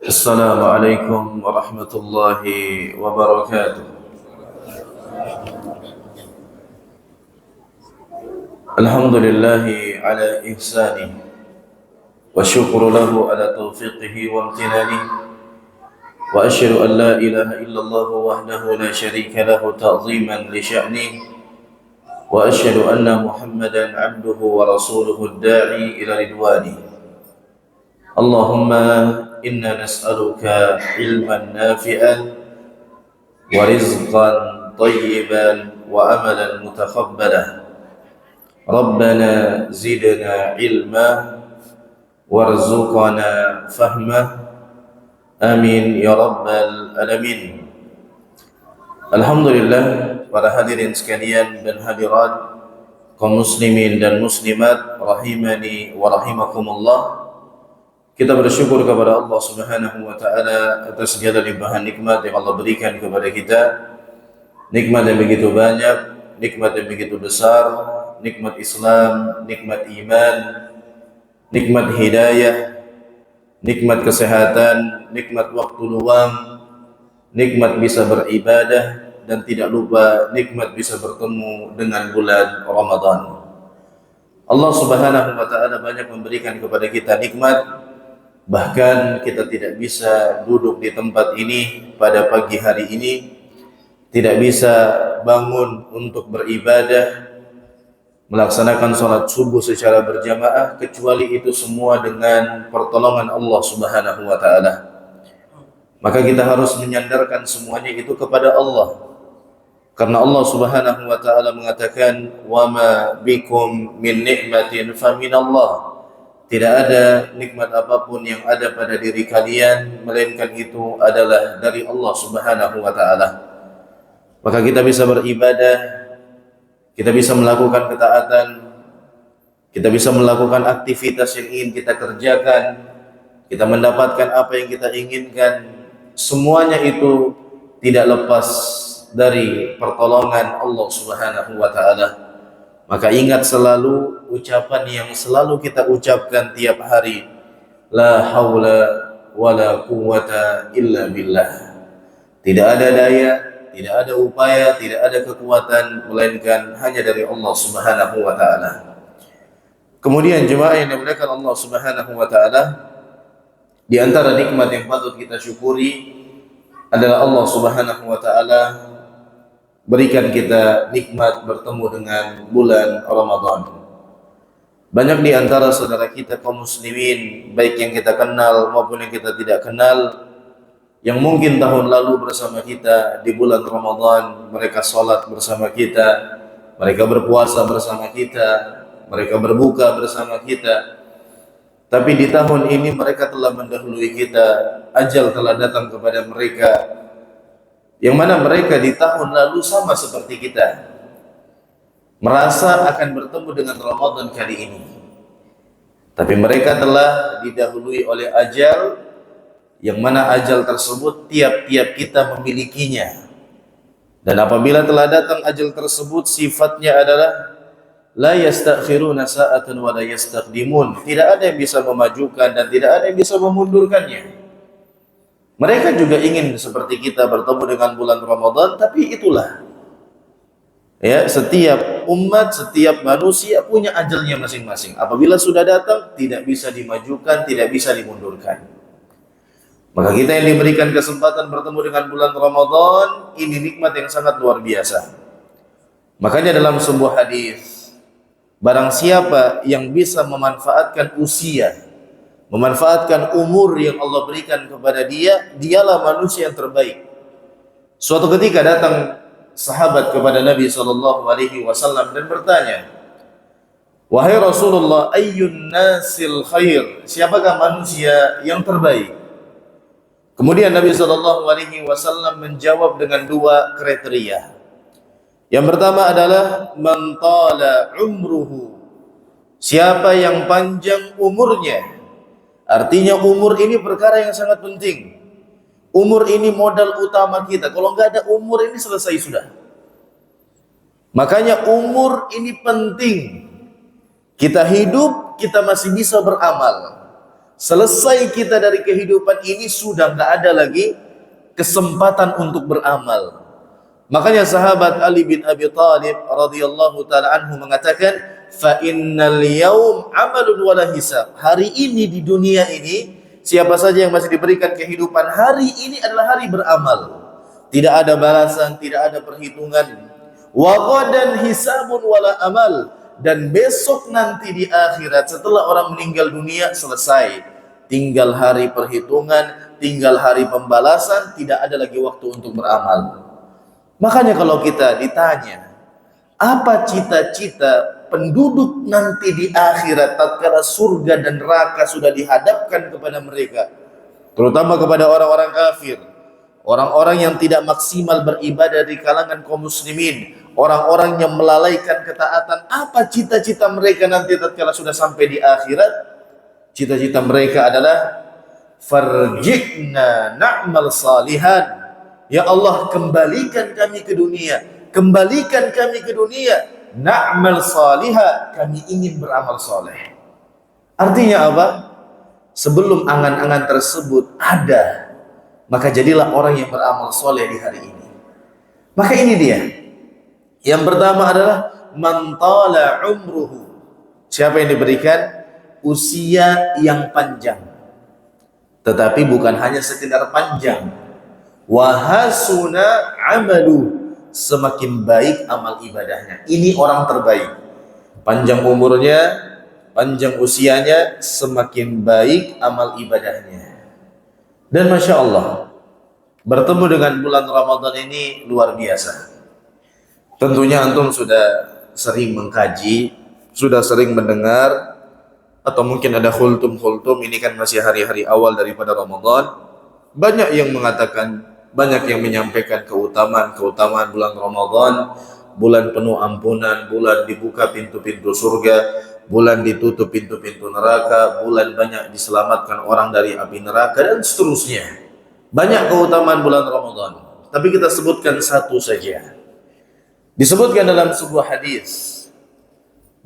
السلام عليكم ورحمة الله وبركاته. الحمد لله على إحسانه والشكر له على توفيقه وامتنانه، وأشهد أن لا إله إلا الله وحده لا شريك له تعظيما لشأنه، وأشهد أن محمدا عبده ورسوله الداعي إلى رضوانه. اللهم إنا نسألك علما نافعا ورزقا طيبا وعملا متقبلا. ربنا زدنا علما وارزقنا فهما، آمين يا رب العالمين. Alhamdulillah, para hadirin sekalian dan hadirat, kaum muslimin dan muslimat rahimani wa rahimakumullah. Kita bersyukur kepada Allah Subhanahu wa taala atas segala limpahan nikmat yang Allah berikan kepada kita. Nikmat yang begitu banyak, nikmat yang begitu besar, nikmat Islam, nikmat iman, nikmat hidayah, nikmat kesehatan, nikmat waktu luang, nikmat bisa beribadah, dan tidak lupa nikmat bisa bertemu dengan bulan Ramadan. Allah Subhanahu wa taala banyak memberikan kepada kita nikmat. Bahkan kita tidak bisa duduk di tempat ini pada pagi hari ini, tidak bisa bangun untuk beribadah, melaksanakan sholat subuh secara berjamaah, kecuali itu semua dengan pertolongan Allah Subhanahu wa taala. Maka kita harus menyandarkan semuanya itu kepada Allah. Karena Allah Subhanahu wa taala mengatakan, "Wa ma bikum min ni'matin fa minallah." Tidak ada nikmat apapun yang ada pada diri kalian melainkan itu adalah dari Allah Subhanahu wa taala. Maka kita bisa beribadah, kita bisa melakukan ketaatan, kita bisa melakukan aktivitas yang ingin kita kerjakan, kita mendapatkan apa yang kita inginkan. Semuanya itu tidak lepas dari pertolongan Allah Subhanahu wa taala. Maka ingat selalu ucapan yang selalu kita ucapkan tiap hari, la haula wala quwwata illa billah. Tidak ada daya, tidak ada upaya, tidak ada kekuatan melainkan hanya dari Allah Subhanahu wa taala. Kemudian jemaah yang dimuliakan Allah Subhanahu wa taala, di antara nikmat yang patut kita syukuri adalah Allah Subhanahu wa taala berikan kita nikmat bertemu dengan bulan Ramadan. Banyak di antara saudara kita kaum muslimin, baik yang kita kenal maupun yang kita tidak kenal, yang mungkin tahun lalu bersama kita di bulan Ramadan, mereka sholat bersama kita, mereka berpuasa bersama kita, mereka berbuka bersama kita. Tapi di tahun ini mereka telah mendahului kita, ajal telah datang kepada mereka, yang mana mereka di tahun lalu sama seperti kita, merasa akan bertemu dengan Ramadan kali ini. Tapi mereka telah didahului oleh ajal, yang mana ajal tersebut tiap-tiap kita memilikinya. Dan apabila telah datang ajal tersebut, sifatnya adalah la yastakhiruna sa'atan wa la yastaqdimun. Tidak ada yang bisa memajukan dan tidak ada yang bisa memundurkannya. Mereka juga ingin seperti kita bertemu dengan bulan Ramadan, tapi itulah ya, setiap umat, setiap manusia punya ajalnya masing-masing. Apabila sudah datang, tidak bisa dimajukan, tidak bisa dimundurkan. Maka kita yang diberikan kesempatan bertemu dengan bulan Ramadan, ini nikmat yang sangat luar biasa. Makanya dalam sebuah hadis, barang siapa yang bisa memanfaatkan usia, memanfaatkan umur yang Allah berikan kepada dia, dialah manusia yang terbaik. Suatu ketika datang sahabat kepada Nabi SAW dan bertanya, "Wahai Rasulullah, ayyun nasil khair?" Siapakah manusia yang terbaik? Kemudian Nabi SAW menjawab dengan dua kriteria. Yang pertama adalah man tala umruhu, siapa yang panjang umurnya. Artinya umur ini perkara yang sangat penting. Umur ini modal utama kita. Kalau nggak ada umur ini selesai sudah. Makanya umur ini penting. Kita hidup, kita masih bisa beramal. Selesai kita dari kehidupan ini, sudah nggak ada lagi kesempatan untuk beramal. Makanya sahabat Ali bin Abi Thalib radhiyallahu taala anhu mengatakan, fa innal yaum amalun wala hisab. Hari ini di dunia ini, siapa saja yang masih diberikan kehidupan, hari ini adalah hari beramal. Tidak ada balasan, tidak ada perhitungan. Wa ghadan hisabun wala amal. Dan besok nanti di akhirat, setelah orang meninggal dunia, selesai. Tinggal hari perhitungan, tinggal hari pembalasan, tidak ada lagi waktu untuk beramal. Makanya kalau kita ditanya, apa cita-cita penduduk nanti di akhirat tatkala surga dan neraka sudah dihadapkan kepada mereka, terutama kepada orang-orang kafir, orang-orang yang tidak maksimal beribadah di kalangan kaum muslimin, orang-orang yang melalaikan ketaatan, apa cita-cita mereka nanti tatkala sudah sampai di akhirat? Cita-cita mereka adalah farji'na na'mal salihan. Ya Allah, kembalikan kami ke dunia, kembalikan kami ke dunia, na'mal salihah, kami ingin beramal soleh. Artinya apa? Sebelum angan-angan tersebut ada, maka jadilah orang yang beramal soleh di hari ini. Maka ini dia. Yang pertama adalah man tala umruhu. Siapa yang diberikan usia yang panjang, tetapi bukan hanya sekedar panjang. Wahasuna amalu, semakin baik amal ibadahnya. Ini orang terbaik. Panjang umurnya, panjang usianya, semakin baik amal ibadahnya. Dan Masya Allah, bertemu dengan bulan Ramadan ini luar biasa. Tentunya antum sudah sering mengkaji, sudah sering mendengar, atau mungkin ada khultum-khultum. Ini kan masih hari-hari awal daripada Ramadan. Banyak yang mengatakan, banyak yang menyampaikan keutamaan bulan Ramadan, bulan penuh ampunan, bulan dibuka pintu-pintu surga, bulan ditutup pintu-pintu neraka, bulan banyak diselamatkan orang dari api neraka, dan seterusnya. Banyak keutamaan bulan Ramadan. Tapi kita sebutkan satu saja. Disebutkan dalam sebuah hadis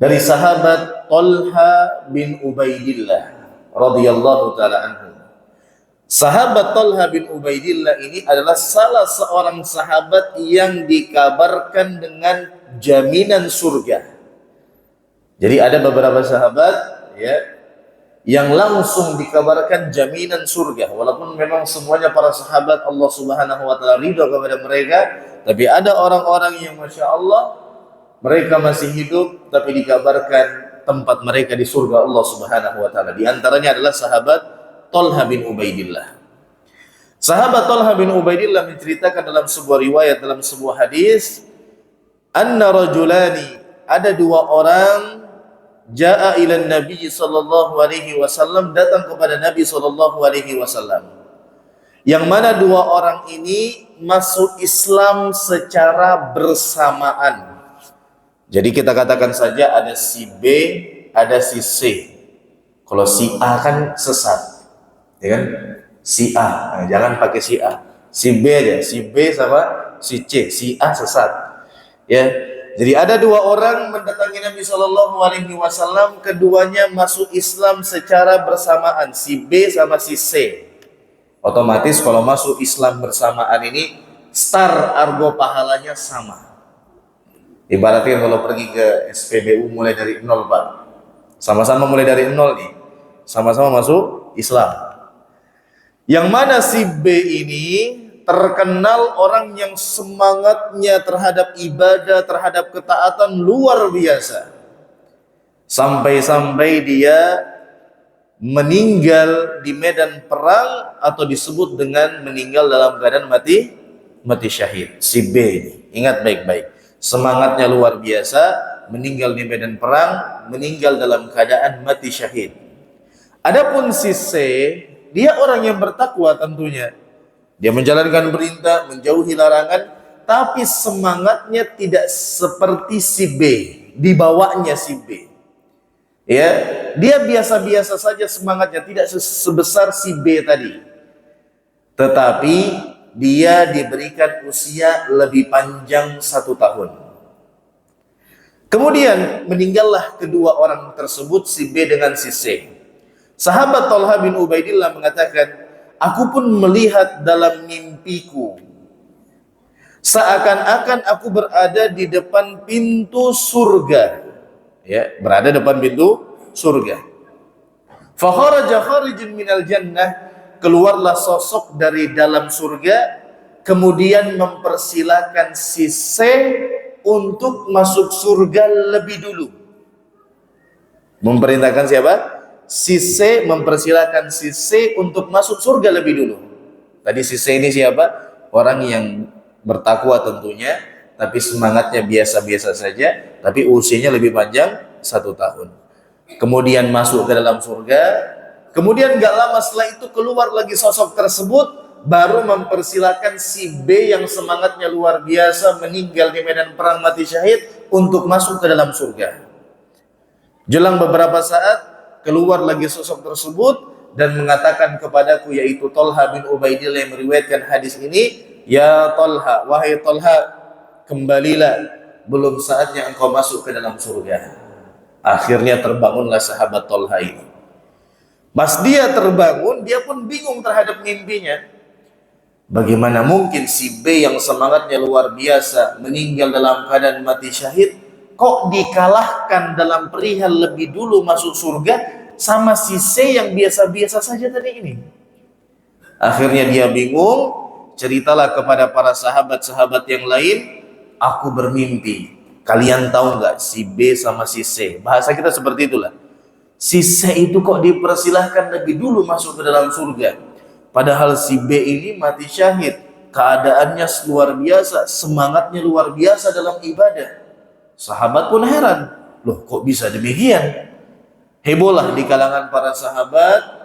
dari sahabat Talha bin Ubaidillah radhiyallahu taala anhu. Sahabat Talha bin Ubaidillah ini adalah salah seorang sahabat yang dikabarkan dengan jaminan surga. Jadi ada beberapa sahabat ya yang langsung dikabarkan jaminan surga. Walaupun memang semuanya para sahabat Allah Subhanahu wa taala ridha kepada mereka, tapi ada orang-orang yang Masya Allah mereka masih hidup tapi dikabarkan tempat mereka di surga Allah Subhanahu wa taala. Di antaranya adalah sahabat Talha bin Ubaidillah. Sahabat Talha bin Ubaidillah menceritakan dalam sebuah riwayat, dalam sebuah hadis, anna rajulani, ada dua orang, jaa ila Nabi sallallahu alaihi wasallam, datang kepada Nabi sallallahu alaihi wasallam. Yang mana dua orang ini masuk Islam secara bersamaan. Jadi kita katakan saja ada si B, ada si C. Kalau si A kan sesat, ya kan? Si A, nah, jangan pakai si A, si B aja, si B sama si C, si A sesat. Ya, jadi ada dua orang mendatangi Nabi Shallallahu Alaihi Wasallam, keduanya masuk Islam secara bersamaan, si B sama si C. Otomatis kalau masuk Islam bersamaan ini, star argo pahalanya sama. Ibaratnya kalau pergi ke SPBU mulai dari nol, Pak. Sama-sama mulai dari nol nih, sama-sama masuk Islam. Yang mana si B ini terkenal orang yang semangatnya terhadap ibadah, terhadap ketaatan luar biasa. Sampai-sampai dia meninggal di medan perang, atau disebut dengan meninggal dalam keadaan mati syahid. Si B ini, ingat baik-baik. Semangatnya luar biasa, meninggal di medan perang, meninggal dalam keadaan mati syahid. Adapun si C, dia orang yang bertakwa tentunya. Dia menjalankan perintah, menjauhi larangan, tapi semangatnya tidak seperti si B, dibawanya si B. Ya, dia biasa-biasa saja semangatnya, tidak sebesar si B tadi. Tetapi dia diberikan usia lebih panjang 1 tahun. Kemudian meninggallah kedua orang tersebut, si B dengan si C. Sahabat Talha bin Ubaidillah mengatakan, aku pun melihat dalam mimpiku seakan-akan aku berada di depan pintu surga. Ya, berada depan pintu surga. Fa kharaja kharijun minal jannah, keluarlah sosok dari dalam surga, kemudian mempersilakan si C untuk masuk surga lebih dulu. Memerintahkan siapa? Si C mempersilakan si C untuk masuk surga lebih dulu. Tadi si C ini siapa? Orang yang bertakwa tentunya, tapi semangatnya biasa-biasa saja, tapi usianya lebih panjang 1 tahun. Kemudian masuk ke dalam surga, kemudian gak lama setelah itu keluar lagi sosok tersebut, baru mempersilakan si B yang semangatnya luar biasa, meninggal di medan perang mati syahid, untuk masuk ke dalam surga. Jelang beberapa saat, keluar lagi sosok tersebut dan mengatakan kepadaku, yaitu Talha bin Ubaidillah yang meriwayatkan hadis ini, ya Talha, wahai Talha, kembalilah, belum saatnya engkau masuk ke dalam surga. Akhirnya terbangunlah sahabat Talha ini. Pas dia terbangun, dia pun bingung terhadap mimpinya. Bagaimana mungkin si B yang semangatnya luar biasa meninggal dalam keadaan mati syahid, kok dikalahkan dalam perihal lebih dulu masuk surga sama si C yang biasa-biasa saja tadi ini? Akhirnya dia bingung, ceritalah kepada para sahabat-sahabat yang lain, aku bermimpi. Kalian tahu nggak si B sama si C? Bahasa kita seperti itulah. Si C itu kok dipersilahkan lebih dulu masuk ke dalam surga, padahal si B ini mati syahid, keadaannya luar biasa, semangatnya luar biasa dalam ibadah. Sahabat pun heran, loh kok bisa demikian? Hebohlah di kalangan para sahabat.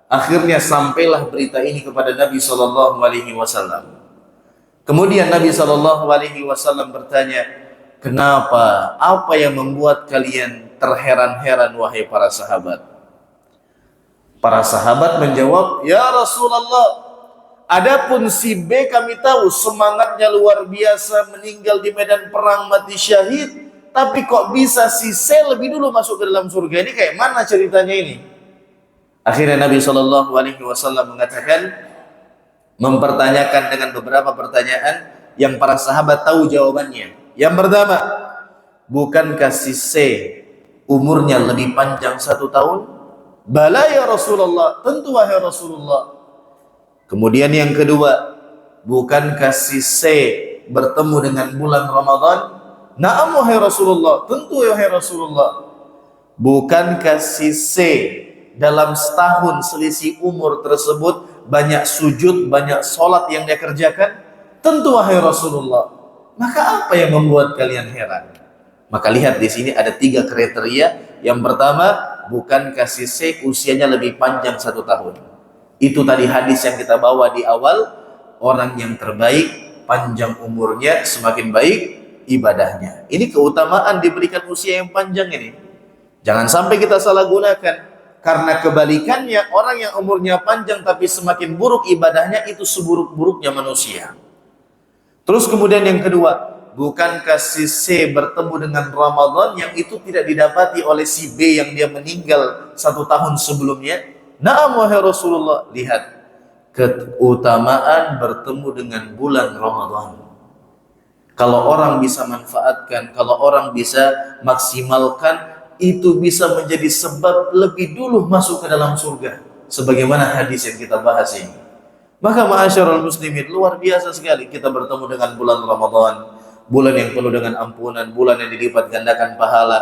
Akhirnya sampailah berita ini kepada Nabi SAW. Kemudian Nabi SAW bertanya, kenapa? Apa yang membuat kalian terheran-heran wahai para sahabat? Para sahabat menjawab, ya Rasulullah, adapun si B kami tahu semangatnya luar biasa, meninggal di medan perang mati syahid, tapi kok bisa si C lebih dulu masuk ke dalam surga? Ini kayak mana ceritanya ini? Akhirnya Nabi SAW mengatakan, mempertanyakan dengan beberapa pertanyaan yang para sahabat tahu jawabannya. Yang pertama, bukankah si C umurnya lebih panjang 1 tahun? Bala ya Rasulullah, tentu wahai Rasulullah. Kemudian yang kedua, bukankah si C bertemu dengan bulan Ramadan? Na'am wahai Rasulullah, tentu wahai Rasulullah. Bukankah si C dalam setahun selisih umur tersebut banyak sujud, banyak sholat yang dia kerjakan? Tentu wahai Rasulullah. Maka apa yang membuat kalian heran? Maka lihat di sini ada 3 kriteria. Yang pertama, bukankah si C usianya lebih panjang 1 tahun? Itu tadi hadis yang kita bawa di awal, orang yang terbaik panjang umurnya semakin baik ibadahnya. Ini keutamaan diberikan usia yang panjang ini. Jangan sampai kita salah gunakan. Karena kebalikannya, orang yang umurnya panjang tapi semakin buruk ibadahnya, itu seburuk-buruknya manusia. Terus kemudian yang kedua, bukankah si C bertemu dengan Ramadan yang itu tidak didapati oleh si B yang dia meninggal 1 tahun sebelumnya? Na'am wahai Rasulullah. Lihat keutamaan bertemu dengan bulan Ramadan. Kalau orang bisa manfaatkan, kalau orang bisa maksimalkan, itu bisa menjadi sebab lebih dulu masuk ke dalam surga, sebagaimana hadis yang kita bahas ini. Maka ma'asyiral muslimin, luar biasa sekali kita bertemu dengan bulan Ramadan, bulan yang penuh dengan ampunan, bulan yang dilipat gandakan pahala.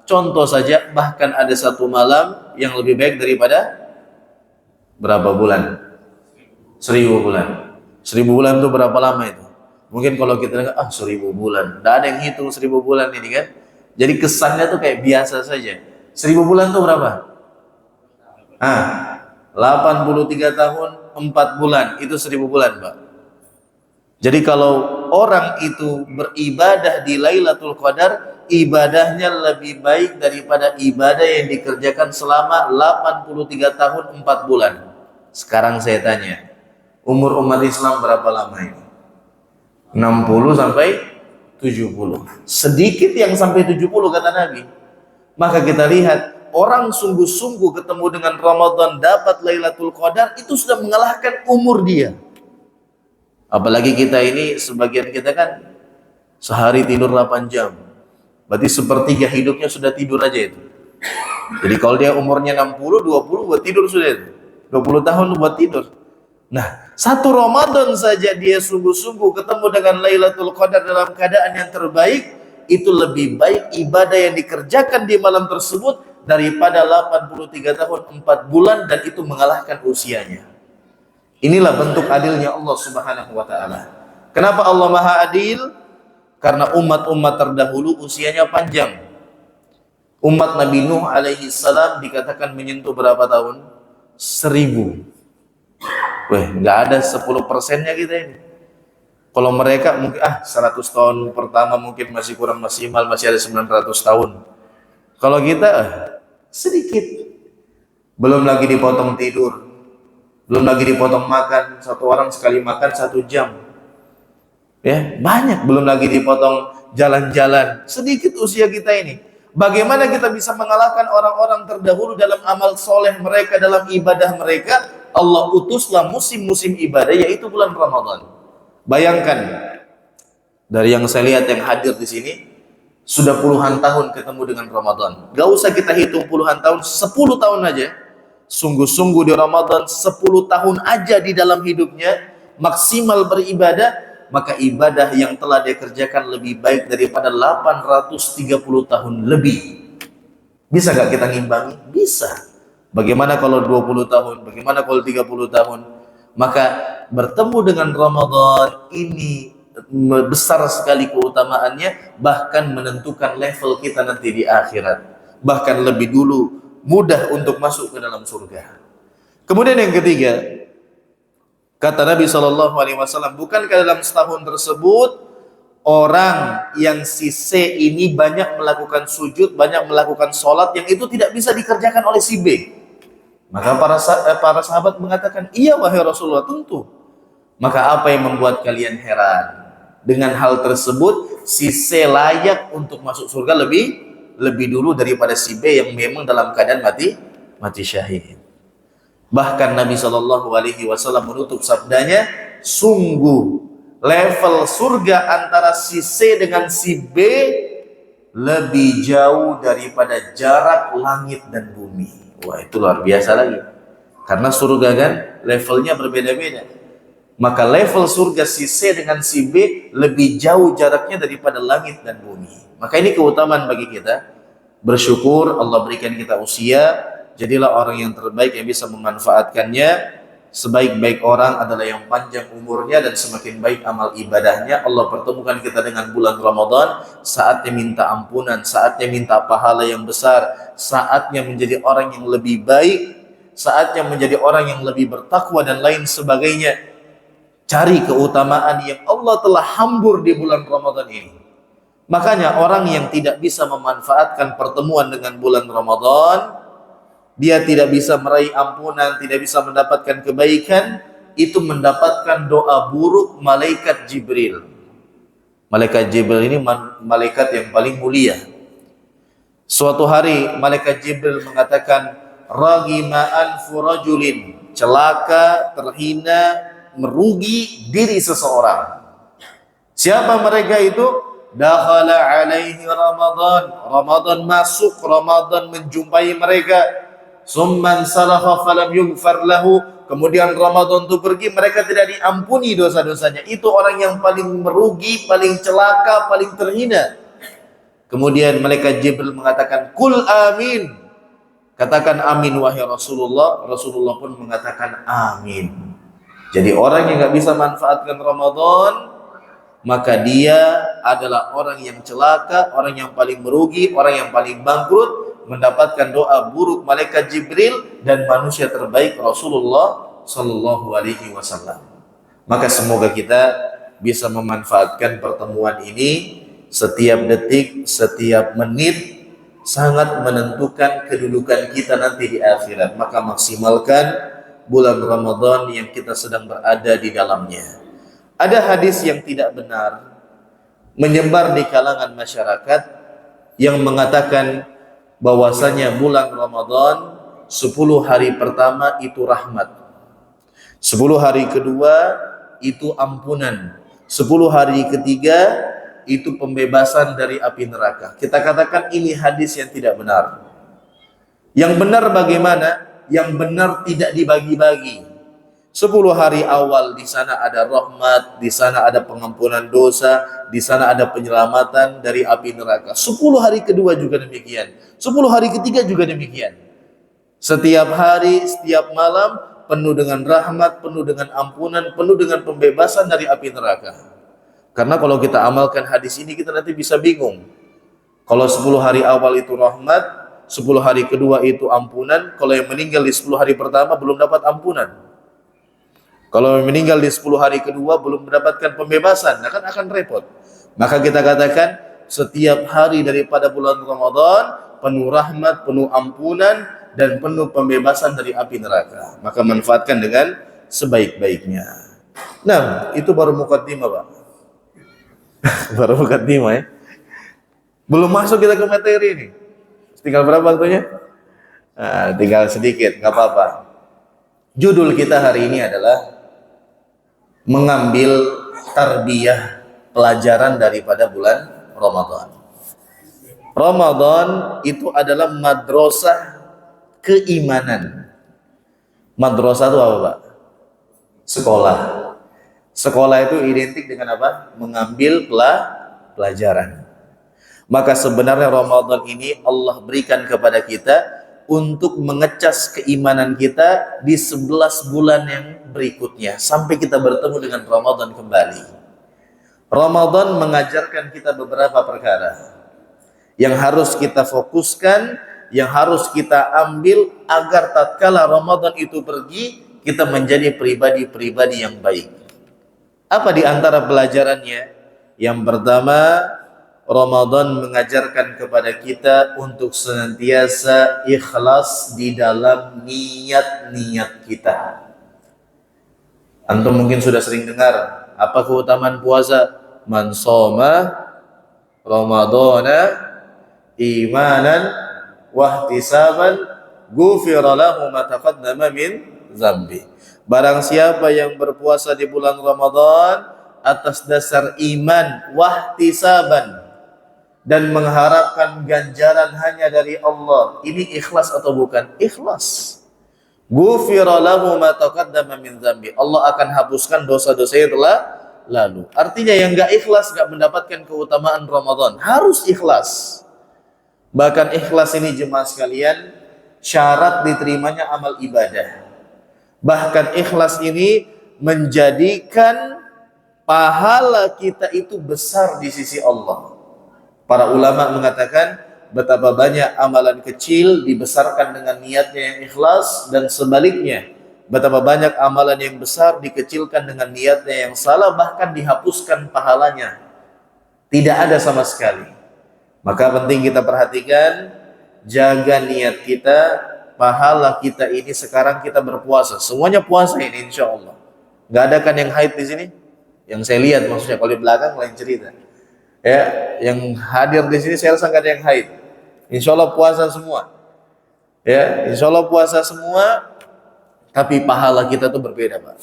Contoh saja, bahkan ada 1 malam yang lebih baik daripada berapa bulan? 1000 bulan. 1000 bulan itu berapa lama itu? Mungkin kalau kita dengar, 1000 bulan, tidak ada yang hitung 1000 bulan ini kan. Jadi kesannya tuh kayak biasa saja. 1000 bulan tuh berapa? 83 tahun 4 bulan, itu 1000 bulan, Pak. Jadi kalau orang itu beribadah di Lailatul Qadar, ibadahnya lebih baik daripada ibadah yang dikerjakan selama 83 tahun 4 bulan. Sekarang saya tanya, umur umat Islam berapa lama ini? 60 sampai 70. Sedikit yang sampai 70 kata Nabi. Maka kita lihat orang sungguh-sungguh ketemu dengan Ramadan dapat Lailatul Qadar, itu sudah mengalahkan umur dia. Apalagi kita ini, sebagian kita kan sehari tidur 8 jam. Berarti sepertiga hidupnya sudah tidur aja itu. Jadi kalau dia umurnya 60, 20 buat tidur sudah itu. 20 tahun buat tidur. Nah, satu Ramadan saja dia sungguh-sungguh ketemu dengan Lailatul Qadar dalam keadaan yang terbaik, itu lebih baik ibadah yang dikerjakan di malam tersebut daripada 83 tahun 4 bulan, dan itu mengalahkan usianya. Inilah bentuk adilnya Allah Subhanahu wa taala. Kenapa Allah Maha Adil? Karena umat-umat terdahulu usianya panjang. Umat Nabi Nuh alaihi salam dikatakan menyentuh berapa tahun? 1000. Weh, nggak ada 10%-nya kita ini. Kalau mereka mungkin 100 tahun pertama mungkin masih kurang maksimal, masih ada 900 tahun. Kalau kita sedikit. Belum lagi dipotong tidur, belum lagi dipotong makan, satu orang sekali makan 1 jam. Ya, banyak, belum lagi dipotong jalan-jalan. Sedikit usia kita ini. Bagaimana kita bisa mengalahkan orang-orang terdahulu dalam amal soleh mereka, dalam ibadah mereka? Allah utuslah musim-musim ibadah, yaitu bulan Ramadan. Bayangkan, dari yang saya lihat yang hadir di sini, sudah puluhan tahun ketemu dengan Ramadan. Gak usah kita hitung puluhan tahun, 10 tahun aja. Sungguh-sungguh di Ramadan, 10 tahun aja di dalam hidupnya, maksimal beribadah, maka ibadah yang telah dia kerjakan lebih baik daripada 830 tahun lebih. Bisa gak kita ngimbangi? Bisa. Bagaimana kalau 20 tahun? Bagaimana kalau 30 tahun? Maka bertemu dengan Ramadan ini besar sekali keutamaannya, bahkan menentukan level kita nanti di akhirat. Bahkan lebih dulu mudah untuk masuk ke dalam surga. Kemudian yang ketiga, kata Nabi SAW, bukankah dalam setahun tersebut orang yang si C ini banyak melakukan sujud, banyak melakukan sholat yang itu tidak bisa dikerjakan oleh si B? Maka para sahabat mengatakan, iya wahai Rasulullah, tentu. Maka apa yang membuat kalian heran? Dengan hal tersebut, si C layak untuk masuk surga lebih dulu daripada si B yang memang dalam keadaan mati syahid. Bahkan Nabi SAW menutup sabdanya, sungguh level surga antara si C dengan si B lebih jauh daripada jarak langit dan bumi. Wah, itu luar biasa lagi. Karena surga kan levelnya berbeda-beda. Maka level surga si C dengan si B lebih jauh jaraknya daripada langit dan bumi. Maka ini keutamaan bagi kita. Bersyukur Allah berikan kita usia. Jadilah orang yang terbaik yang bisa memanfaatkannya. Sebaik-baik orang adalah yang panjang umurnya dan semakin baik amal ibadahnya. Allah pertemukan kita dengan bulan Ramadan, saatnya minta ampunan, saatnya minta pahala yang besar, saatnya menjadi orang yang lebih baik, saatnya menjadi orang yang lebih bertakwa dan lain sebagainya. Cari keutamaan yang Allah telah hambur di bulan Ramadan ini. Makanya orang yang tidak bisa memanfaatkan pertemuan dengan bulan Ramadan, dia tidak bisa meraih ampunan, tidak bisa mendapatkan kebaikan, itu mendapatkan doa buruk malaikat Jibril. Malaikat Jibril ini malaikat yang paling mulia. Suatu hari malaikat Jibril mengatakan, ragima anfu rajulin, celaka, terhina, merugi diri seseorang. Siapa mereka itu? Dakhala alaihi Ramadan. Ramadan masuk, Ramadan menjumpai mereka. Summan salaha falam yughfar lahu. Kemudian Ramadan itu pergi, mereka tidak diampuni dosa-dosanya. Itu orang yang paling merugi, paling celaka, paling terhina. Kemudian malaikat Jibril mengatakan, kul amin. Katakan amin wahai Rasulullah. Rasulullah pun mengatakan amin. Jadi orang yang nggak bisa manfaatkan Ramadan, maka dia adalah orang yang celaka, orang yang paling merugi, orang yang paling bangkrut, mendapatkan doa buruk malaikat Jibril dan manusia terbaik Rasulullah Sallallahu Alaihi Wasallam. Maka semoga kita bisa memanfaatkan pertemuan ini. Setiap detik, setiap menit sangat menentukan kedudukan kita nanti di akhirat. Maka maksimalkan bulan Ramadan yang kita sedang berada di dalamnya. Ada hadis yang tidak benar menyebar di kalangan masyarakat yang mengatakan bahwasanya bulan Ramadan 10 hari pertama itu rahmat, 10 hari kedua itu ampunan, 10 hari ketiga itu pembebasan dari api neraka. Kita katakan ini hadis yang tidak benar. Yang benar bagaimana? Yang benar tidak dibagi-bagi. 10 hari awal di sana ada rahmat, di sana ada pengampunan dosa, di sana ada penyelamatan dari api neraka. 10 hari kedua juga demikian. 10 hari ketiga juga demikian. Setiap hari, setiap malam penuh dengan rahmat, penuh dengan ampunan, penuh dengan pembebasan dari api neraka. Karena kalau kita amalkan hadis ini kita nanti bisa bingung. Kalau 10 hari awal itu rahmat, 10 hari kedua itu ampunan, kalau yang meninggal di 10 hari pertama belum dapat ampunan. Kalau meninggal di 10 hari kedua belum mendapatkan pembebasan, nah kan akan repot. Maka kita katakan setiap hari daripada bulan Ramadan penuh rahmat, penuh ampunan, dan penuh pembebasan dari api neraka. Maka manfaatkan dengan sebaik-baiknya. Nah, itu baru mukaddimah, Pak. Baru mukaddimah ya. Belum masuk kita ke materi ini. Tinggal berapa waktunya? Nah, tinggal sedikit, nggak apa-apa. Judul kita hari ini adalah mengambil tarbiyah, pelajaran daripada bulan Ramadan. Ramadan itu adalah madrasah keimanan. Madrasah itu apa, Pak? Sekolah. Sekolah itu identik dengan apa? Mengambil pelajaran. Maka sebenarnya Ramadan ini Allah berikan kepada kita untuk mengecas keimanan kita di 11 bulan yang berikutnya sampai kita bertemu dengan Ramadan kembali. Ramadan mengajarkan kita beberapa perkara yang harus kita fokuskan, yang harus kita ambil agar tatkala Ramadan itu pergi kita menjadi pribadi-pribadi yang baik. Apa di antara pelajarannya? Yang pertama, Ramadan mengajarkan kepada kita untuk senantiasa ikhlas di dalam niat-niat kita. Antum mungkin sudah sering dengar apa keutamaan puasa? Man shoma Ramadana imanan wahtisaban ghufira lahu ma taqaddama min dzambi. Barang siapa yang berpuasa di bulan Ramadan atas dasar iman wahtisaban dan mengharapkan ganjaran hanya dari Allah, ini ikhlas atau bukan? Ikhlas. Ghufira lahu ma taqaddama min dzambi. Allah akan hapuskan dosa-dosanya telah lalu. Artinya yang enggak ikhlas enggak mendapatkan keutamaan Ramadan. Harus ikhlas. Bahkan ikhlas ini jemaah sekalian syarat diterimanya amal ibadah. Bahkan ikhlas ini menjadikan pahala kita itu besar di sisi Allah. Para ulama mengatakan betapa banyak amalan kecil dibesarkan dengan niatnya yang ikhlas, dan sebaliknya betapa banyak amalan yang besar dikecilkan dengan niatnya yang salah, bahkan dihapuskan pahalanya, tidak ada sama sekali. Maka penting kita perhatikan, jaga niat kita, pahala kita ini. Sekarang kita berpuasa, semuanya puasa ini insya Allah. Nggak ada kan yang haid di sini? Yang saya lihat maksudnya, kalau di belakang lain cerita. Ya, yang hadir di sini saya rasa nggak ada yang haid. Insya Allah puasa semua. Ya, insya Allah puasa semua. Tapi pahala kita tuh berbeda, Pak.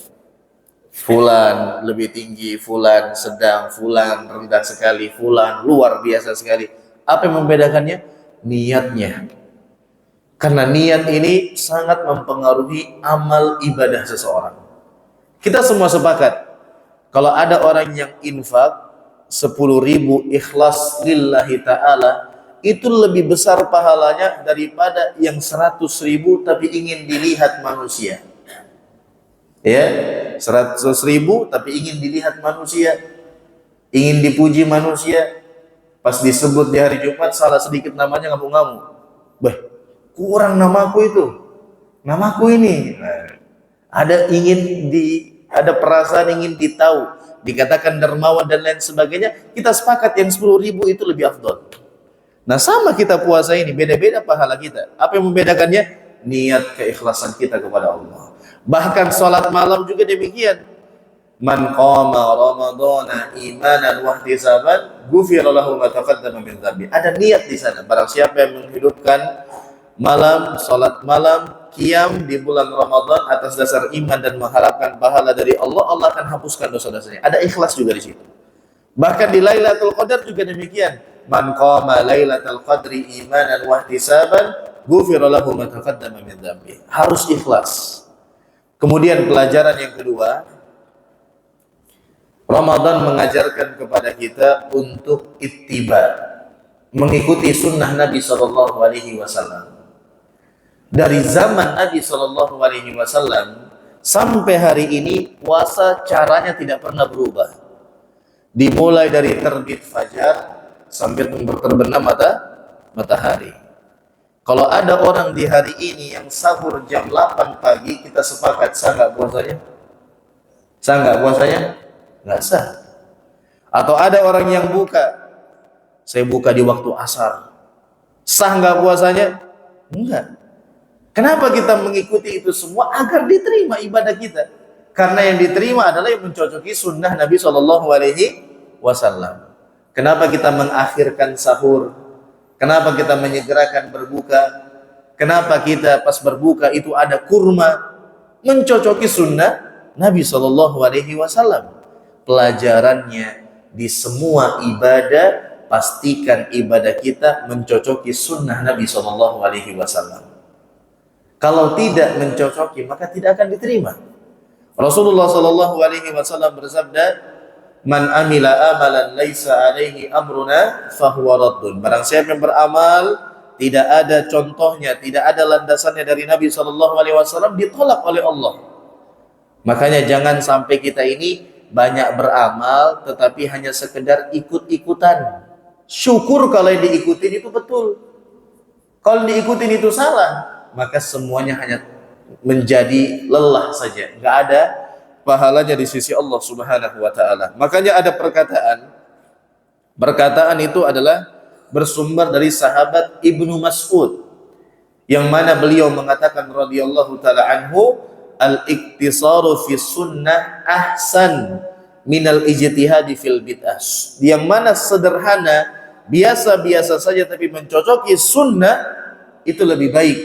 Fulan lebih tinggi, fulan sedang, fulan rendah sekali, fulan luar biasa sekali. Apa yang membedakannya? Niatnya. Karena niat ini sangat mempengaruhi amal ibadah seseorang. Kita semua sepakat, kalau ada orang yang infak 10.000 ikhlas lillahi ta'ala, itu lebih besar pahalanya daripada yang 100.000 tapi ingin dilihat manusia. Ya, 100.000 tapi ingin dilihat manusia, ingin dipuji manusia. Pas disebut di hari Jumat salah sedikit namanya ngamuk-ngamuk. Bah, kurang namaku itu, namaku ini. Nah, ada perasaan ingin ditahu, dikatakan dermawan dan lain sebagainya. Kita sepakat yang 10.000 itu lebih afdol. Nah, sama kita puasa ini, beda-beda pahala kita. Apa yang membedakannya? Niat keikhlasan kita kepada Allah. Bahkan sholat malam juga demikian. Man qama ramadhana imanan wa ihtisaban ghufira lahu ma taqaddama min dhanbi. Ada niat di sana. Barang siapa yang menghidupkan malam, salat malam, qiyam di bulan Ramadan atas dasar iman dan mengharapkan pahala dari Allah, Allah akan hapuskan dosa-dosanya. Ada ikhlas juga di situ. Bahkan di Lailatul Qadar juga demikian. Man qama Lailatul Qadri imanan wa ihtisaban ghufira lahu ma taqaddama min dhanbi. Harus ikhlas. Kemudian pelajaran yang kedua, Ramadan mengajarkan kepada kita untuk ittiba, mengikuti sunnah Nabi Sallallahu Alaihi Wasallam. Dari zaman Nabi Sallallahu Alaihi Wasallam sampai hari ini, puasa caranya tidak pernah berubah. Dimulai dari terbit fajar sampai terbenam matahari. Kalau ada orang di hari ini yang sahur jam 8 pagi, kita sepakat sah nggak puasanya? Sah nggak puasanya? Nggak sah. Atau ada orang yang buka, saya buka di waktu asar, sah nggak puasanya? Enggak. Kenapa kita mengikuti itu semua? Agar diterima ibadah kita. Karena yang diterima adalah yang mencocoki sunnah Nabi Shallallahu Alaihi Wasallam. Kenapa kita mengakhirkan sahur? Kenapa kita menyegerakan berbuka? Kenapa kita pas berbuka itu ada kurma? Mencocoki sunnah Nabi Shallallahu Alaihi Wasallam. Pelajarannya di semua ibadah, pastikan ibadah kita mencocoki sunnah Nabi Shallallahu Alaihi Wasallam. Kalau tidak mencocoki, maka tidak akan diterima. Rasulullah Shallallahu Alaihi Wasallam bersabda, "Man amila amalan laisa alaihi amruna fahuwa raddun." Barang siapa yang beramal tidak ada contohnya, tidak ada landasannya dari Nabi Shallallahu Alaihi Wasallam, ditolak oleh Allah. Makanya jangan sampai kita ini banyak beramal tetapi hanya sekedar ikut-ikutan. Syukur kalau yang diikutin itu betul. Kalau diikutin itu salah, maka semuanya hanya menjadi lelah saja, nggak ada pahalanya di sisi Allah Subhanahu wa taala. Makanya ada perkataan itu adalah bersumber dari sahabat Ibnu Mas'ud, yang mana beliau mengatakan radhiyallahu taala anhu, al-iktisaru fi sunnah ahsan minal ijtihadi fil bid'ah. Yang mana sederhana, biasa-biasa saja tapi mencocoki sunnah itu lebih baik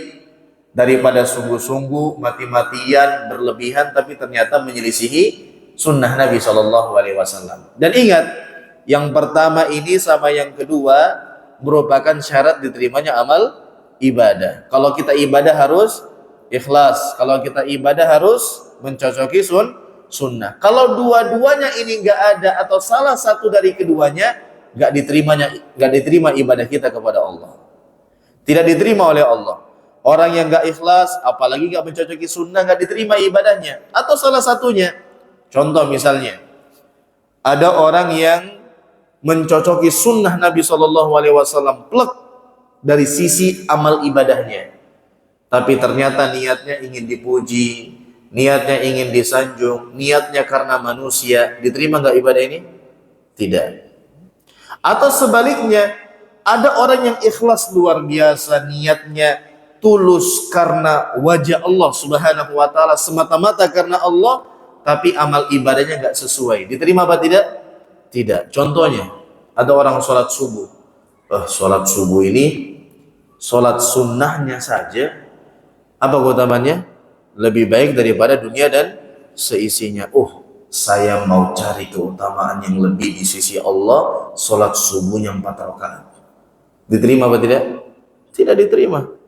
daripada sungguh-sungguh mati-matian berlebihan tapi ternyata menyelisihi sunnah Nabi Shallallahu Alaihi Wasallam. Dan ingat, yang pertama ini sama yang kedua merupakan syarat diterimanya amal ibadah. Kalau kita ibadah harus ikhlas, kalau kita ibadah harus mencocoki sunnah. Kalau dua-duanya ini nggak ada atau salah satu dari keduanya, nggak diterima ibadah kita kepada Allah. Tidak diterima oleh Allah. Orang yang nggak ikhlas, apalagi nggak mencocoki sunnah, nggak diterima ibadahnya. Atau salah satunya, contoh misalnya, ada orang yang mencocoki sunnah Nabi Shallallahu Alaihi Wasallam plek dari sisi amal ibadahnya. Tapi ternyata niatnya ingin dipuji, niatnya ingin disanjung, niatnya karena manusia. Diterima nggak ibadah ini? Tidak. Atau sebaliknya, ada orang yang ikhlas luar biasa, niatnya tulus karena wajah Allah Subhanahu wa taala, semata-mata karena Allah, tapi amal ibadahnya nggak sesuai. Diterima apa tidak? Tidak. Contohnya, ada orang sholat subuh. Sholat subuh ini, sholat sunnahnya saja, apa keutamaannya? Lebih baik daripada dunia dan seisinya. Saya mau cari keutamaan yang lebih di sisi Allah, sholat subuhnya 4 rakaat. Diterima apa tidak? Tidak diterima.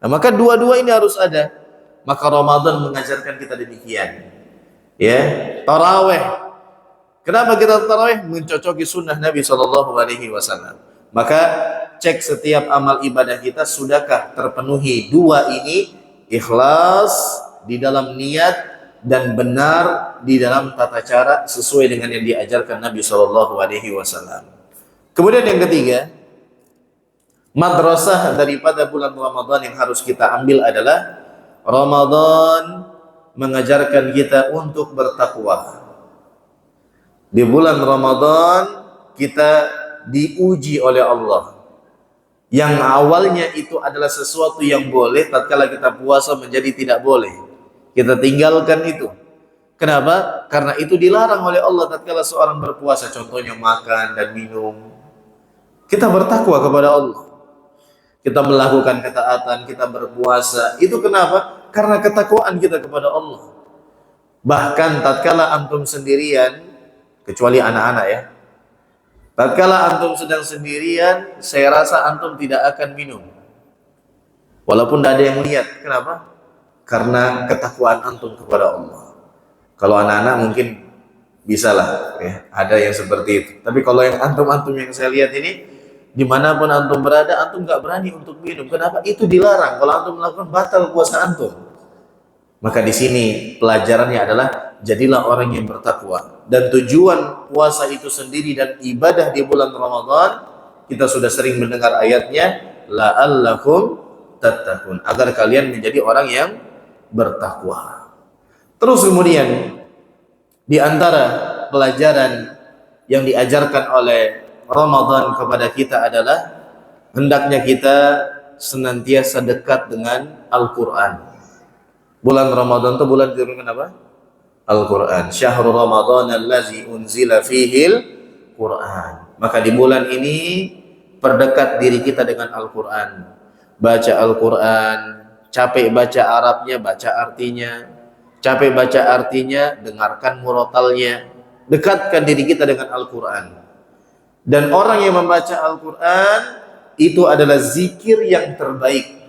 Nah, maka dua-dua ini harus ada. Maka Ramadan mengajarkan kita demikian. Ya, tarawih. Kenapa kita tarawih? Mencocoki sunnah Nabi Shallallahu Alaihi Wasallam. Maka cek setiap amal ibadah kita, sudahkah terpenuhi dua ini? Ikhlas di dalam niat dan benar di dalam tata cara sesuai dengan yang diajarkan Nabi Shallallahu Alaihi Wasallam. Kemudian yang ketiga, madrasah daripada bulan Ramadan yang harus kita ambil adalah Ramadan mengajarkan kita untuk bertakwa. Di bulan Ramadan kita diuji oleh Allah. Yang awalnya itu adalah sesuatu yang boleh, tatkala kita puasa menjadi tidak boleh. Kita tinggalkan itu. Kenapa? Karena itu dilarang oleh Allah tatkala seorang berpuasa, contohnya makan dan minum. Kita bertakwa kepada Allah. Kita melakukan ketaatan, kita berpuasa. Itu kenapa? Karena ketakwaan kita kepada Allah. Bahkan tatkala antum sendirian, kecuali anak-anak ya. Tatkala antum sedang sendirian, saya rasa antum tidak akan minum. Walaupun tidak ada yang lihat. Kenapa? Karena ketakwaan antum kepada Allah. Kalau anak-anak mungkin bisa lah, ya, ada yang seperti itu. Tapi kalau yang antum-antum yang saya lihat ini, dimanapun antum berada, antum nggak berani untuk minum. Kenapa? Itu dilarang. Kalau antum melakukan, batal puasa antum. Maka di sini pelajarannya adalah jadilah orang yang bertakwa. Dan tujuan puasa itu sendiri dan ibadah di bulan Ramadan, kita sudah sering mendengar ayatnya, la'allakum tattaqun, agar kalian menjadi orang yang bertakwa. Terus kemudian di antara pelajaran yang diajarkan oleh Ramadan kepada kita adalah hendaknya kita senantiasa dekat dengan Al-Quran. Bulan Ramadan itu bulan diturunkan apa? Al-Quran. Syahrul Ramadan allazi unzila fihil Quran. Maka di bulan ini perdekat diri kita dengan Al-Quran. Baca Al-Quran, capek baca Arabnya, baca artinya. Capek baca artinya, dengarkan murotalnya. Dekatkan diri kita dengan Al-Quran. Dan orang yang membaca Al-Quran itu adalah zikir yang terbaik.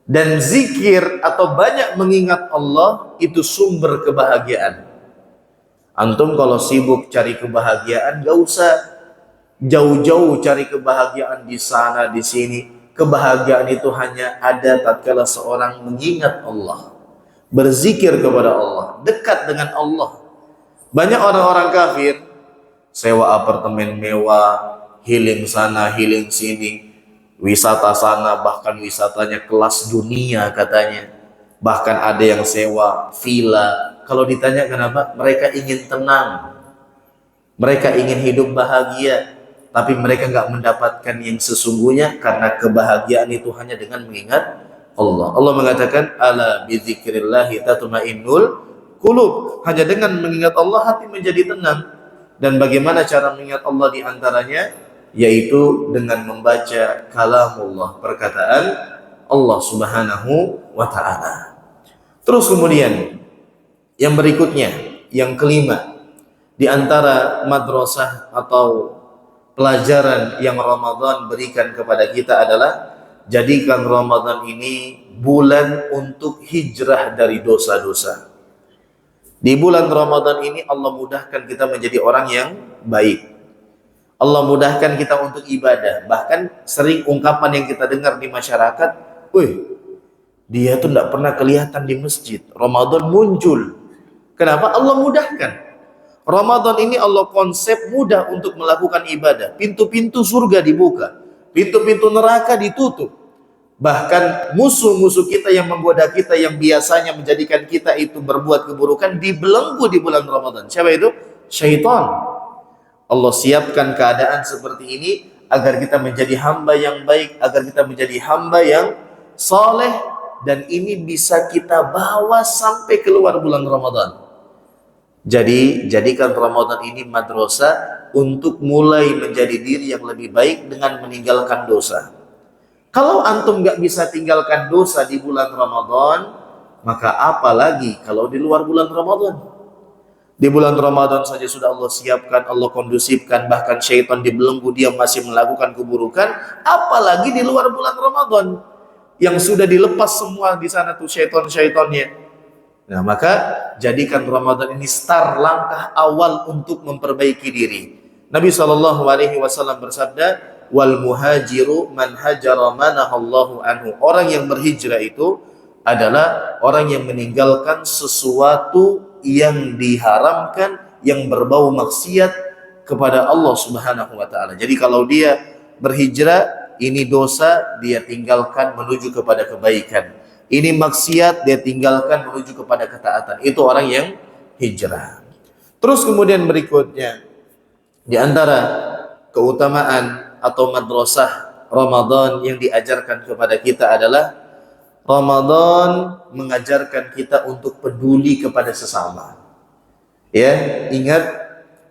Dan zikir atau banyak mengingat Allah itu sumber kebahagiaan. Antum kalau sibuk cari kebahagiaan, gak usah jauh-jauh cari kebahagiaan di sana, di sini. Kebahagiaan itu hanya ada tatkala seorang mengingat Allah, berzikir kepada Allah, dekat dengan Allah. Banyak orang-orang kafir sewa apartemen mewah, healing sana, healing sini, wisata sana, bahkan wisatanya kelas dunia katanya. Bahkan ada yang sewa villa. Kalau ditanya kenapa? Mereka ingin tenang, mereka ingin hidup bahagia, tapi mereka nggak mendapatkan yang sesungguhnya karena kebahagiaan itu hanya dengan mengingat Allah. Allah mengatakan, ala bidzikrillahi tatma'innul qulub. Hanya dengan mengingat Allah hati menjadi tenang. Dan bagaimana cara mengingat Allah di antaranya? Yaitu dengan membaca kalamullah, perkataan Allah Subhanahu wa ta'ala. Terus kemudian yang berikutnya, yang kelima, di antara madrasah atau pelajaran yang Ramadan berikan kepada kita adalah jadikan Ramadan ini bulan untuk hijrah dari dosa-dosa. Di bulan Ramadan ini Allah mudahkan kita menjadi orang yang baik. Allah mudahkan kita untuk ibadah. Bahkan sering ungkapan yang kita dengar di masyarakat, wih, dia tuh tidak pernah kelihatan di masjid. Ramadan muncul. Kenapa? Allah mudahkan. Ramadan ini Allah konsep mudah untuk melakukan ibadah. Pintu-pintu surga dibuka, pintu-pintu neraka ditutup. Bahkan musuh-musuh kita yang menggoda kita, yang biasanya menjadikan kita itu berbuat keburukan, dibelenggu di bulan Ramadan. Siapa itu? Syaitan. Allah siapkan keadaan seperti ini agar kita menjadi hamba yang baik, agar kita menjadi hamba yang saleh, dan ini bisa kita bawa sampai keluar bulan Ramadan. Jadi jadikan Ramadan ini madrasah untuk mulai menjadi diri yang lebih baik dengan meninggalkan dosa. Kalau antum nggak bisa tinggalkan dosa di bulan Ramadan, maka apalagi kalau di luar bulan Ramadan. Di bulan Ramadan saja sudah Allah siapkan, Allah kondusifkan, bahkan syaitan dibelenggu, dia masih melakukan keburukan, apalagi di luar bulan Ramadan yang sudah dilepas semua di sana tuh syaitan-syaitannya. Nah, maka jadikan Ramadan ini start, langkah awal untuk memperbaiki diri. Nabi SAW bersabda, wal muhajiru man hajara manahallahu anhu. Orang yang berhijrah itu adalah orang yang meninggalkan sesuatu yang diharamkan, yang berbau maksiat kepada Allah Subhanahu wa ta'ala. Jadi kalau dia berhijrah, ini dosa, dia tinggalkan menuju kepada kebaikan. Ini maksiat, dia tinggalkan menuju kepada ketaatan. Itu orang yang hijrah. Terus kemudian berikutnya, di antara keutamaan atau madrasah Ramadan yang diajarkan kepada kita adalah Ramadan mengajarkan kita untuk peduli kepada sesama. Ya, ingat,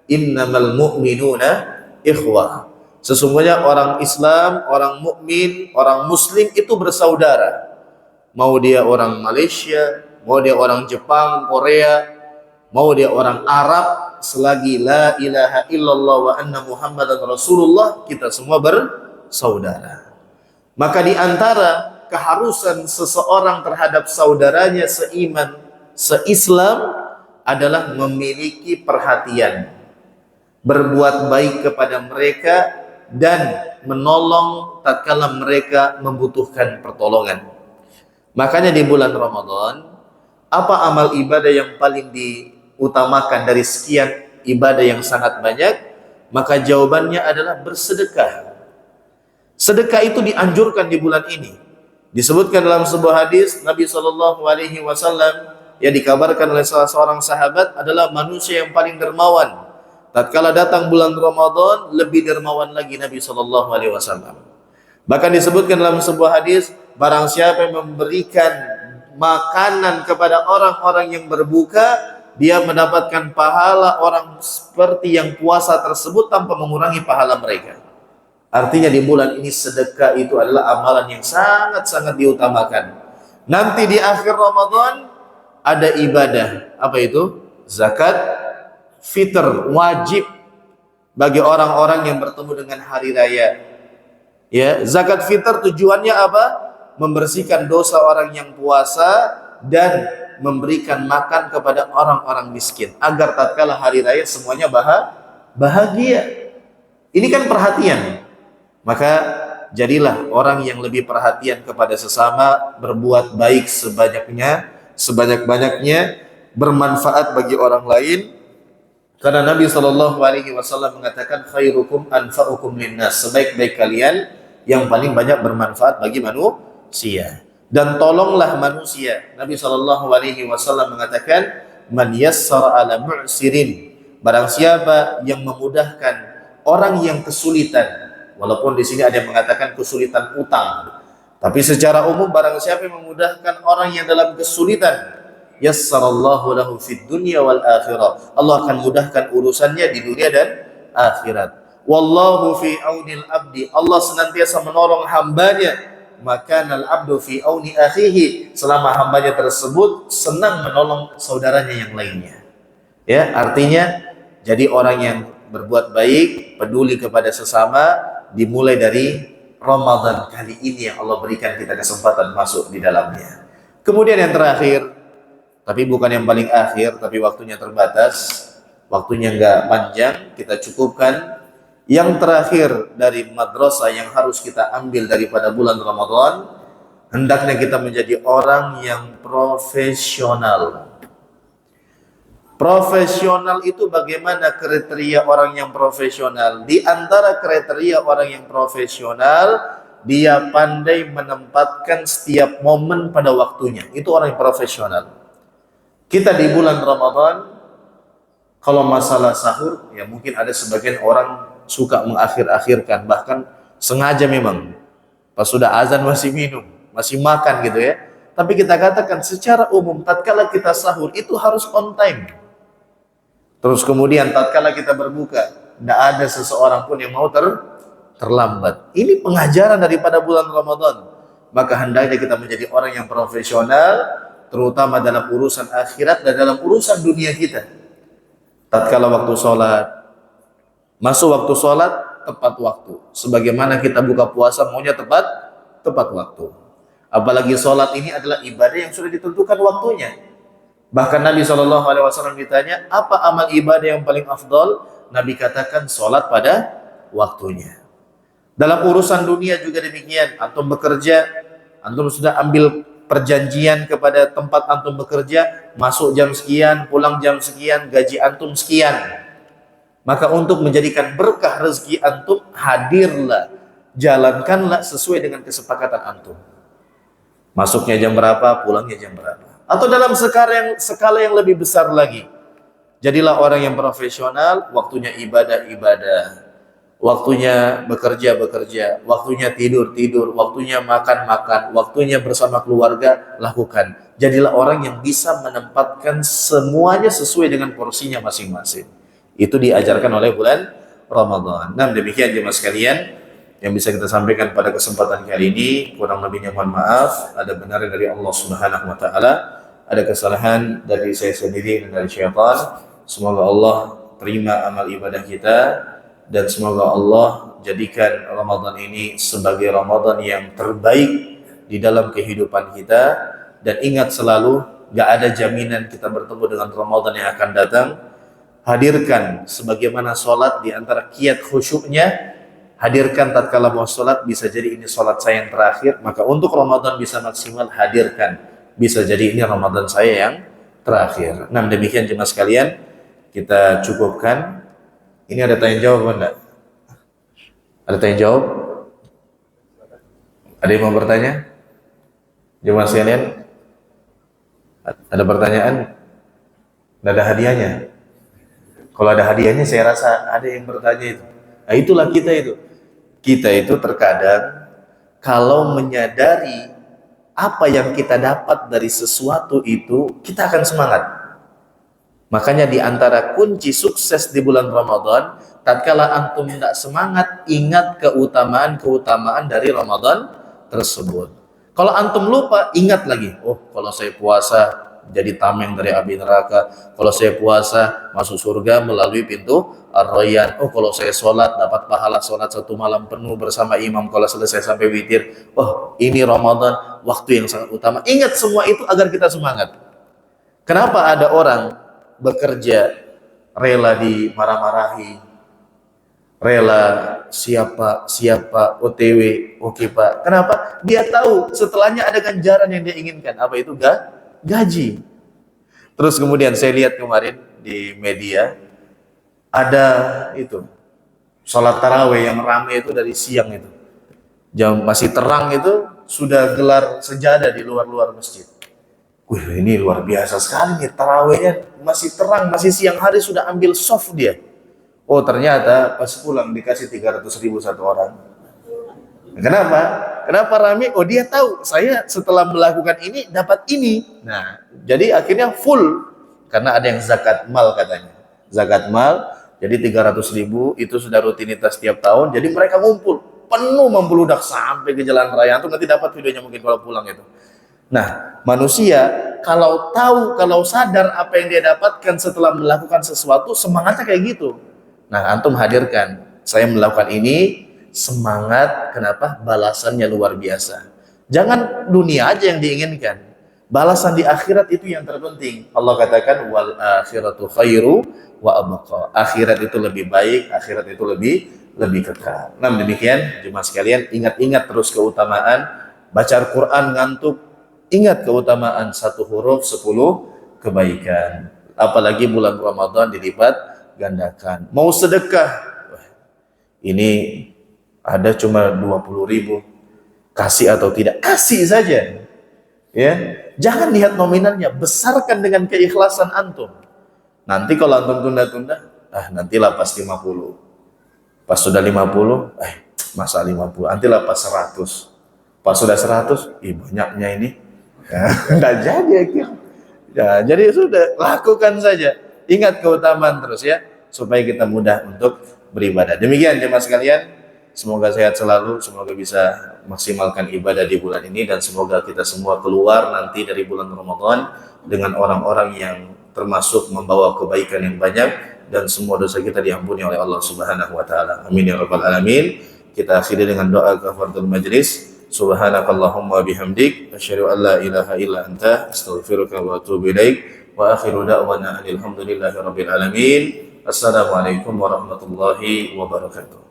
innamal mu'minuna ikhwah. Sesungguhnya orang Islam, orang mukmin, orang muslim itu bersaudara. Mau dia orang Malaysia, mau dia orang Jepang, Korea, mau dia orang Arab, selagi la ilaha illallah wa anna Muhammadan Rasulullah, kita semua bersaudara. Maka di antara keharusan seseorang terhadap saudaranya seiman, seislam adalah memiliki perhatian, berbuat baik kepada mereka, dan menolong tatkala mereka membutuhkan pertolongan. Makanya di bulan Ramadan, apa amal ibadah yang paling diutamakan dari sekian ibadah yang sangat banyak? Maka jawabannya adalah bersedekah. Sedekah itu dianjurkan di bulan ini. Disebutkan dalam sebuah hadis Nabi SAW yang dikabarkan oleh salah seorang sahabat adalah manusia yang paling dermawan. Tatkala datang bulan Ramadan, lebih dermawan lagi Nabi SAW. Bahkan disebutkan dalam sebuah hadis, barang siapa yang memberikan makanan kepada orang-orang yang berbuka, dia mendapatkan pahala orang seperti yang puasa tersebut tanpa mengurangi pahala mereka. Artinya di bulan ini sedekah itu adalah amalan yang sangat-sangat diutamakan. Nanti di akhir Ramadan ada ibadah, apa itu? Zakat fitr, wajib bagi orang-orang yang bertemu dengan hari raya. Ya, zakat fitr tujuannya apa? Membersihkan dosa orang yang puasa dan memberikan makan kepada orang-orang miskin agar tatkala hari raya semuanya bahagia. Ini kan perhatian. Maka jadilah orang yang lebih perhatian kepada sesama, berbuat baik sebanyak-banyaknya, bermanfaat bagi orang lain. Karena Nabi SAW mengatakan khairukum anfa'ukum linnas, sebaik-baik kalian yang paling banyak bermanfaat bagi manusia. Dan tolonglah manusia. Nabi SAW mengatakan man yassara ala mu'sirin, barang siapa yang memudahkan orang yang kesulitan. Walaupun di sini ada yang mengatakan kesulitan utang, tapi secara umum barang siapa yang memudahkan orang yang dalam kesulitan, yassarallahu lahu fid dunya wal akhirah, Allah akan mudahkan urusannya di dunia dan akhirat. Wallahu fi aunil abdi, Allah senantiasa menolong hambanya. Makanal abdu fi auni akhihi, selama hambanya tersebut senang menolong saudaranya yang lainnya. Ya, artinya jadi orang yang berbuat baik, peduli kepada sesama, dimulai dari Ramadan kali ini yang Allah berikan kita kesempatan masuk di dalamnya. Kemudian yang terakhir, tapi bukan yang paling akhir, tapi waktunya terbatas, waktunya enggak panjang, kita cukupkan. Yang terakhir dari madrasah yang harus kita ambil daripada bulan Ramadan, hendaknya kita menjadi orang yang profesional. Profesional itu bagaimana kriteria orang yang profesional? Di antara kriteria orang yang profesional, dia pandai menempatkan setiap momen pada waktunya. Itu orang yang profesional. Kita di bulan Ramadan, kalau masalah sahur, ya mungkin ada sebagian orang suka mengakhir-akhirkan, bahkan sengaja memang. Pas sudah azan masih minum, masih makan gitu ya. Tapi kita katakan secara umum, tatkala kita sahur itu harus on time. Terus kemudian tatkala kita berbuka, tidak ada seseorang pun yang mau terlambat. Ini pengajaran daripada bulan Ramadan. Maka hendaknya kita menjadi orang yang profesional, terutama dalam urusan akhirat dan dalam urusan dunia kita. Tatkala waktu sholat, masuk waktu sholat, tepat waktu. Sebagaimana kita buka puasa maunya tepat waktu. Apalagi sholat ini adalah ibadah yang sudah ditentukan waktunya. Bahkan Nabi SAW ditanya, apa amal ibadah yang paling afdal? Nabi katakan sholat pada waktunya. Dalam urusan dunia juga demikian. Antum bekerja, antum sudah ambil perjanjian kepada tempat antum bekerja, masuk jam sekian, pulang jam sekian, gaji antum sekian. Maka untuk menjadikan berkah rezeki antum, hadirlah, jalankanlah sesuai dengan kesepakatan antum. Masuknya jam berapa, pulangnya jam berapa. Atau dalam skala yang lebih besar lagi, jadilah orang yang profesional, waktunya ibadah-ibadah. waktunya bekerja, waktunya tidur, waktunya makan, waktunya bersama keluarga, lakukan. Jadilah orang yang bisa menempatkan semuanya sesuai dengan porsinya masing-masing. Itu diajarkan oleh bulan Ramadan. Nah, demikian jemaah sekalian yang bisa kita sampaikan pada kesempatan kali ini. Kurang lebihnya mohon maaf. Ada benarnya dari Allah Subhanahu wa taala, ada kesalahan dari saya sendiri dan dari syaitan. Semoga Allah terima amal ibadah kita, dan semoga Allah jadikan Ramadan ini sebagai Ramadan yang terbaik di dalam kehidupan kita. Dan ingat selalu, gak ada jaminan kita bertemu dengan Ramadan yang akan datang. Hadirkan sebagaimana sholat di antara kiat khusyuknya. Hadirkan tatkala mau sholat, bisa jadi ini sholat saya yang terakhir. Maka untuk Ramadan bisa maksimal, hadirkan. Bisa jadi ini Ramadan saya yang terakhir. Nah, demikian jemaah sekalian, kita cukupkan. Ini ada tanya jawab enggak? Ada tanya jawab? Ada yang mau bertanya? Jemaah sekalian, ada pertanyaan? Tidak ada hadiahnya? Kalau ada hadiahnya saya rasa ada yang bertanya itu. Nah, itulah kita itu. Kita itu terkadang kalau menyadari apa yang kita dapat dari sesuatu itu, kita akan semangat. Makanya di antara kunci sukses di bulan Ramadan, tatkala antum tidak semangat, ingat keutamaan dari Ramadan tersebut. Kalau antum lupa, ingat lagi. Oh, kalau saya puasa jadi tameng dari api neraka. Kalau saya puasa masuk surga melalui pintu Ar-Rayyan. Oh, kalau saya sholat dapat pahala sholat 1 malam penuh bersama imam kalau selesai sampai witir. Oh, ini Ramadan, waktu yang sangat utama. Ingat semua itu agar kita semangat. Kenapa ada orang bekerja rela dimarah-marahi, rela siapa OTW, oke Pak. Kenapa? Dia tahu setelahnya ada ganjaran yang dia inginkan. Apa itu? Gaji. Terus kemudian saya lihat kemarin di media ada itu sholat taraweh yang ramai itu dari siang itu. Jam masih terang itu sudah gelar sejadah di luar masjid. Wih, ini luar biasa sekali nih, tarawehnya masih terang, masih siang hari sudah ambil soft dia. Oh, ternyata pas pulang dikasih 300.000 satu orang. Kenapa? Kenapa rame? Oh, dia tahu saya setelah melakukan ini dapat ini. Nah, jadi akhirnya full karena ada yang zakat mal katanya. Zakat mal, jadi 300.000 itu sudah rutinitas tiap tahun. Jadi mereka ngumpul penuh membludak sampai ke jalan raya. Itu nanti dapat videonya mungkin kalau pulang itu. Nah, manusia kalau tahu, kalau sadar apa yang dia dapatkan setelah melakukan sesuatu, semangatnya kayak gitu. Nah, antum hadirkan, saya melakukan ini, semangat, kenapa? Balasannya luar biasa. Jangan dunia aja yang diinginkan. Balasan di akhirat itu yang terpenting. Allah katakan, wal akhiratu khairu wa abqa. Akhirat itu lebih baik, akhirat itu lebih kekal. Nah, demikian, jemaah sekalian, ingat-ingat terus keutamaan. Baca Al-Quran ngantuk, ingat keutamaan 1 huruf 10 kebaikan. Apalagi bulan Ramadan dilipat gandakan. Mau sedekah, ini ada cuma 20.000, kasih atau tidak, kasih saja. Ya, jangan lihat nominalnya, besarkan dengan keikhlasan antum. Nanti kalau antum tunda-tunda, nantilah pas 50. Pas sudah 50, masa 50, nantilah pas 100. Pas sudah 100, banyaknya ini. Nggak jadi akhirnya. Ya, jadi sudah, lakukan saja. Ingat keutamaan terus ya, supaya kita mudah untuk beribadah. Demikian jemaah sekalian, semoga sehat selalu, semoga bisa maksimalkan ibadah di bulan ini, dan semoga kita semua keluar nanti dari bulan Ramadan dengan orang-orang yang termasuk membawa kebaikan yang banyak, dan semua dosa kita diampuni oleh Allah Subhanahu wa taala. Amin ya rabbal alamin. Kita akhiri dengan doa kafaratul majlis. Subhanakallahumma bihamdik asyhadu an la ilaha illa anta astaghfiruka wa atubu ilaik wa akhiru da'wana alhamdulillahi rabbil alamin. Assalamualaikum warahmatullahi wabarakatuh.